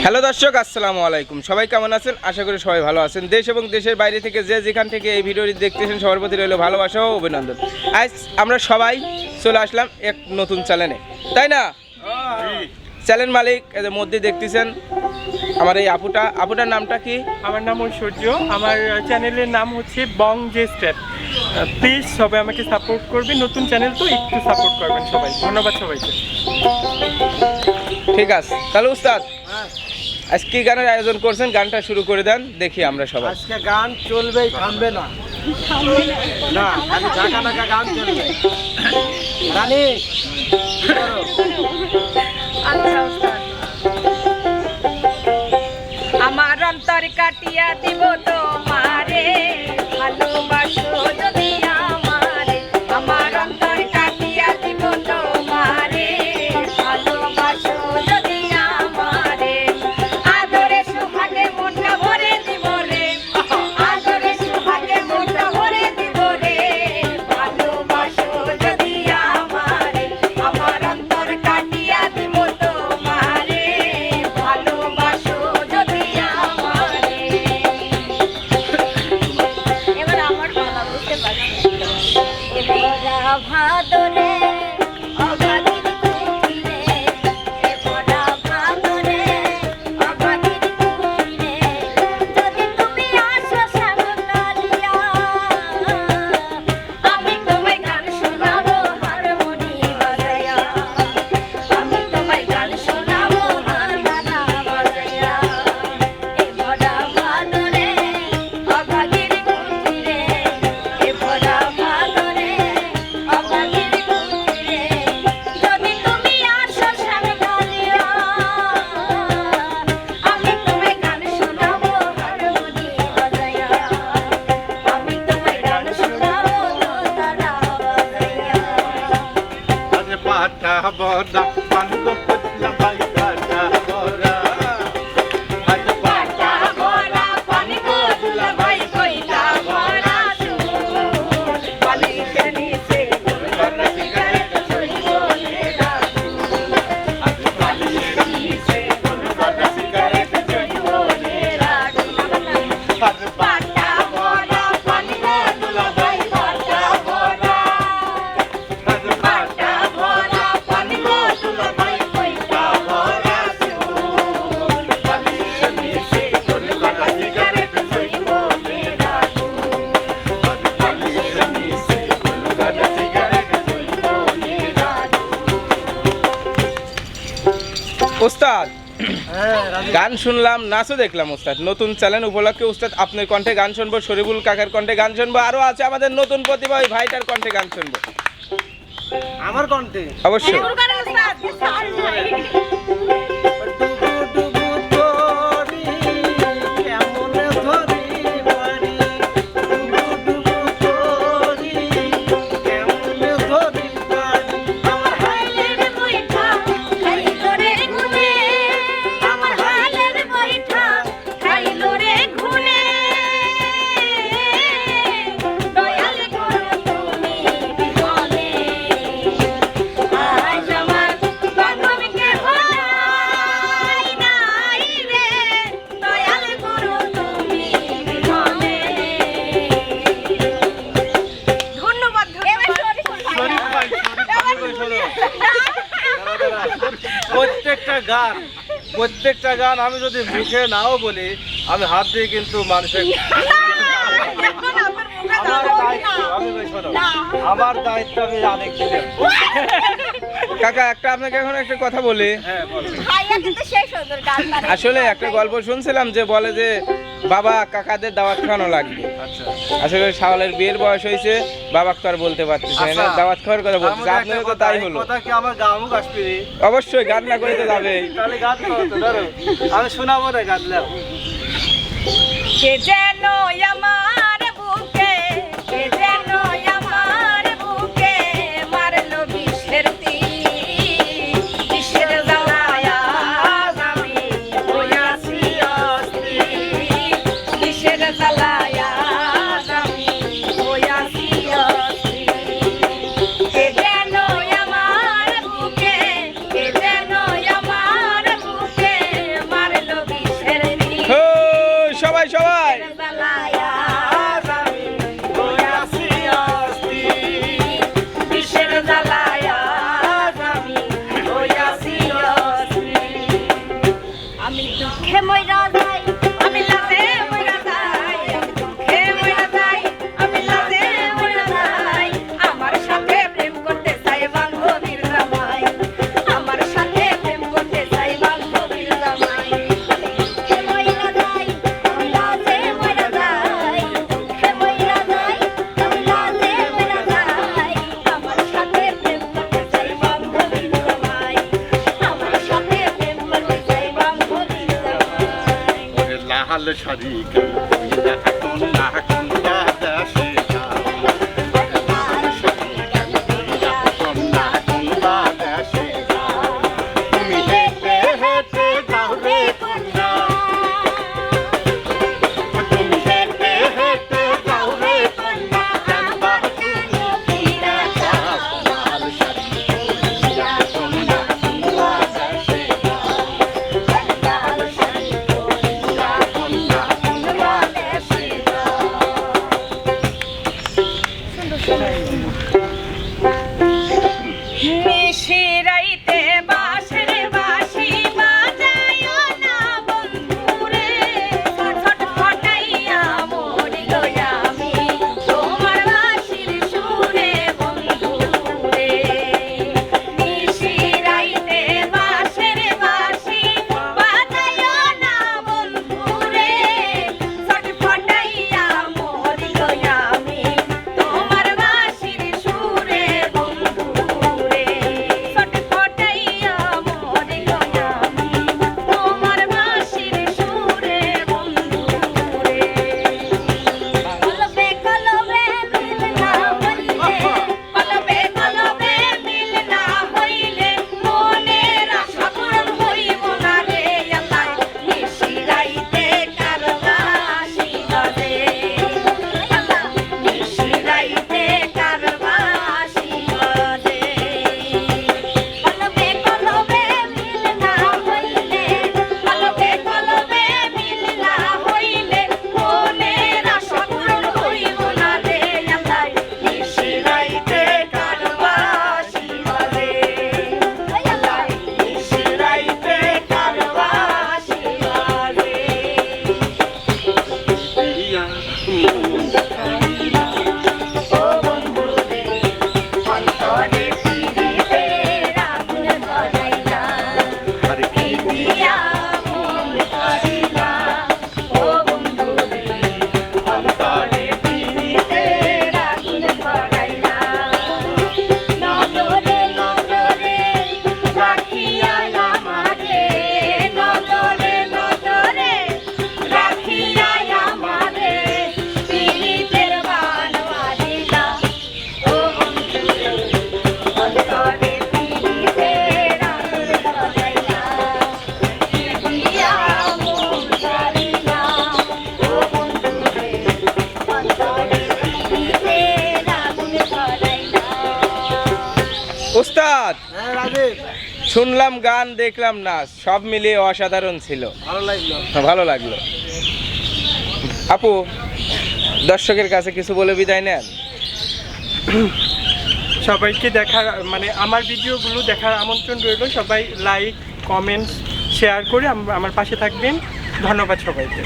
Hello দর্শক, আসসালামু আলাইকুম। সবাই কেমন আছেন? আশা করি সবাই ভালো আছেন। দেশ এবং দেশের বাইরে থেকে যে যেখান থেকে এই ভিডিওটি দেখতেছেন সবার প্রতি রইল ভালোবাসা ও অভিনন্দন। আজ আমরা সবাই চলে আসলাম এক নতুন চ্যানেলে, তাই না? চ্যানেল মালিক এদের মধ্যে দেখতেছেন আমার এই আপুটার নামটা কি? আমার নাম ঐশ্বর্য। আমার চ্যানেলের নাম হচ্ছে বং জে স্টেপ। প্লিজ সবাই আমাকে সাপোর্ট করবেন। নতুন চ্যানেল তো একটু সাপোর্ট করবেন সবাই। ধন্যবাদ সবাইকে। ঠিক আছে, তাহলে উস্তাদ আজ কি গানের আয়োজন করছেন? গানটা শুরু করে দেন, দেখি আমরা সবাই। আজকে গান চলবেই, থামবে না। না, খালি ঢাকা ঢাকা গান চলবে। রানী আমার অন্তর কাটিয়া দিব তোমারে, ভালোবাসো যদি আমারে। আমার অন্তর কাটিয়া দিব তোমারে, ভালোবাসো যদি আমারে। আদরে সুহাগে মনটা ভরে দিব রে, আদরে সুহাগে মনটা ভরে দিব রে, ভালোবাসো যদি আমারে। আমার অন্তর কাটিয়া দিব তোমারে, ভালোবাসো যদি আমারে। এবার আমার গলা বুঝতে পারছি। এবার ভাদরে অগাধি কুটিরে, এবার ভাদরে অগাধি কুটিরে, যদি তুমি আসো শ্যামকালিয়া, আমি তোমায় গান শোনাবো হারমোনি বাজায়া, আমি তোমায় গান শোনাবো হারমোনা বাজায়া। এবার ভাদরে অগাধি কুটিরে, এবার ভাদরে অগাধি কুটিরে, যদি তুমি আসো শ্যামকালিয়া, আমি তোমায় গান শোনাবো হারমোনি বাজায়া, আমি তোমায় গান শোনাবো দোতারা বাজায়া। আজ পাটা বড়া পান্দ পুতলা ভাই পাটা বড়া। আজ পাটা ভরা পানি কোদলা ভাই কইলা ভরা সুর, বালিশের নিচে গুলকন্দ সিগারেট ছড়িয়ে রেখা, বালিশের নিচে গুলকন্দ সিগারেট ছড়িয়ে রেখা। পাটা ভরা পানি কোদলা ভাই পাটা ভরা, পাটা ভরা পানি কোদলা ভাই কইলা ভরা সুর, বালিশের নিচে গুলকন্দ সিগারেট ছড়িয়ে রেখা, বালিশের নিচে গুলকন্দ সিগারেট ছড়িয়ে রেখা। উস্তাদ হ্যাঁ রানী, গান শুনলাম, নাচও দেখলাম। উস্তাদ নতুন চ্যানেল উপলক্ষে উস্তাদ আপনার কণ্ঠে গান শুনবো, শরীফুল কাকার কণ্ঠে গান শুনবো, আরো আছে আমাদের নতুন প্রতিভা ওই ভাইটার কণ্ঠে গান শুনবো আমার কণ্ঠে অবশ্যই। শুরু করো উস্তাদ, ছাড় নাই। ডুবু ডুবু তোরি কেমনে ধরি পারি, ডুবু ডুবু তোরি কেমনে ধরি পারি। আমার হালের বৈঠা খাইলো রে গুনে, আমার হালের বৈঠা খাইলো রে গুনে, দয়াল করো তুমি বিমলে, আজ আমার বান্ধবীকে ভোলাই নাই রে, দয়াল করো তুমি বিমলে। ধন্যবাদ। শরীফ ভাই, প্রত্যেকটা গান আমি যদি মুখে নাও বলি, আমি হাত দিয়ে কিন্তু মানুষের আমার দায়িত্ব, আমি ভাই শোনো, আমার দায়িত্ব আমি অনেক দিলাম। কাকা একটা আপনাকে এখন একটা কথা বলি। হ্যাঁ বলো। ভাইয়া কিন্তু সেই সুন্দর গান পারে। আসলে একটা গল্প শুনছিলাম যে বলে যে বাবা কাকাদের দাওয়াত খাওয়ানো লাগবে। আচ্ছা, আসলে শাওলের বিয়ের বয়স হয়েছে, বাবা তো আর বলতে পারতেছে না, আচ্ছা। দাওয়াত খাওয়ার কথা বলতেছে। আমাদের আপনারও একটা তো তাই কথা, এই হলো। কথা কি আমার গামুক আসবে রে? অবশ্যই গান না করে তো যাবেই। তাহলে গান করো তো, ধরো আমি শোনাবো না, গান লেও। কে যেন আমার বুকে, কে যেন আমার বুকে মারলো বিষের তীর, বিষের জ্বালায় আজ আমি হইয়াছি অস্থির, বিষের জ্বালায় আজ আমি হইয়াছি অস্থির। দুঃখে মইরা যাই, আমি লাজে মইরা যাই, আমি দুঃখে মইরা যাই, আমি লাজে মইরা যাই। আমার সাথে প্রেম করতে চাই বান্ধবীর জামাই, আমার সাথে প্রেম করতে চাই বান্ধবীর জামাই। আমি দুঃখে মইরা যাই, আমি লাজে মইরা যাই, দুঃখে মইরা যাই, আমি লাজে মইরা যাই। আমার সাথে প্রেম করতে চাই বান্ধবীর জামাই, আমার সাথে প্রেম করতে চাই বান্ধবীর জামাই। ওরে লাল শাড়ি কেন পইরা কন্যা কন্যা দেশে যাও, লাল শাড়ি কেন পইরা কন্যা কন্যা দেশে যাও। তুমি হেঁটে হেঁটে যাও রে কন্যা, তুমি হেঁটে হেঁটে যাও রে কন্যা, কেনবা তুমি ফিরে যাও। লাল শাড়ি পইরা কন্যা কন্যা দেশে যাও, লাল শাড়ি পইরা কন্যা কন্যা দেশে যাও। নিশিরাইতে বাঁশের বাঁশি বাজায়ো না বন্ধুরে, ছটফটাইয়া মরি গো আমি তোমার বাঁশির সুরে বন্ধুরে। নিশিরাইতে বাঁশের বাঁশি বাজায়ো না বন্ধুরে, ছটফটাইয়া মরি গো আমি তোমার বাঁশির সুরে বন্ধুরে। ছটফটাইয়া মরি গো আমি তোমার বাঁশির সুরে বন্ধুরে। কলবে কলবে মিল না হইলে, কলবে কলবে মিল না হইলে মনের আশা পূরণ হইব না রে আল্লাহ। নিশিরাইতে কার বাঁশি বাজে আল্লাহ, নিশিরাইতে কার বাঁশি বাজে। কলবে কলবে মিল না হইলে, কলবে কলবে মিল না হইলে মনের আশা পূরণ হইব না রে আল্লাহ। নিশিরাইতে কার বাঁশি বাজে আল্লাহ, নিশিরাইতে কার বাঁশি বাজে। ইয়া ও বন্ধুরে অন্তরে ফিরিতে রাখুন ধরাইলা, আরে কি দিয়া মন করিলা। ও বন্ধুরে অন্তরে ফিরিতে রাখুন ধরাইলা, নজরে নজরে রাখিয়া আমারে, নজরে নজরে রাখিয়া আমারে পীড়িতের বান মারিলা। ও বন্ধুরে অন্তরে পীড়িতে রাখুন ধরাইলা, দিয়া মন করিলা। ও বন্ধুরে অন্তরে পীড়িতে রাখুন ধরাইলা। উস্তাদ, হ্যাঁ রাজীব, শুনলাম গান, দেখলাম নাচ, সব মিলিয়ে অসাধারণ ছিল। ভালো লাগলো। ভালো লাগলো। আপু, দর্শকের কাছে কিছু বলে বিদায় নেন। সবাইকে দেখার মানে আমার ভিডিওগুলো দেখার আমন্ত্রণ রইল। সবাই লাইক কমেন্টস শেয়ার করে আমার পাশে থাকবেন। ধন্যবাদ সবাইকে।